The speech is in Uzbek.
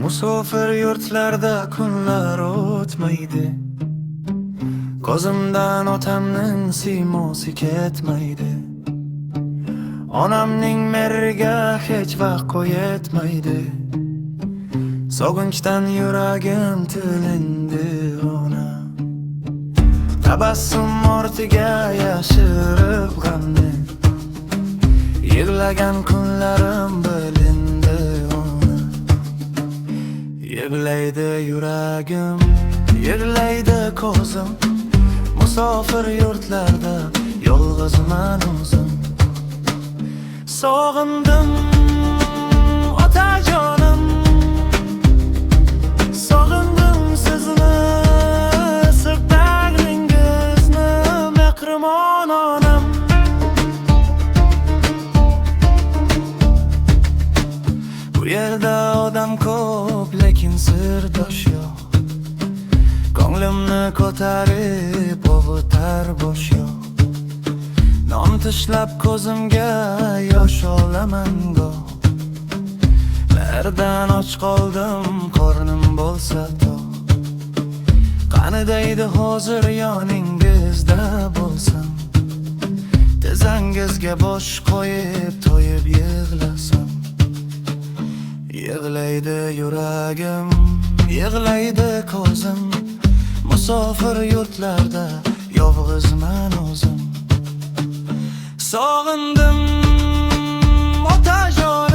Musofir yurtlarda kunlar o'tmaydi, ko'zimdan otamning siymosi ketmaydi. Onamning meriga hech vaqt qo'yetmaydi, sog'inchdan yuragim tilindi ona. Tabassum ortiga yashirib g'amni, yig'lagan kunlarim bilindi ona. Yig'laydi yuragim, yig'laydi ko'zim, musofir yurtlarda yolg'izman o'zim. Sog'indim otajonim, sog'indim sizni, sirdagingizni, mehribon onam. Bu yerda odam ko'p, lekin sirdosh yo'q. Ko'nglimni ko'tarib ovutar bosh yo'q. Non tishlab ko'zimga yosh olaman goh. Nerdan och qoldim, qornim bo'lsa to'q. Qani deydi hozir yoningizda bo'lsam, tizangizga bosh qo'yib to'yib yig'lasam. Yig'laydi yuragim, yig'laydi ko'zim, musofir yurtlarda yolg'izman o'zim. Sog'indim otajonim,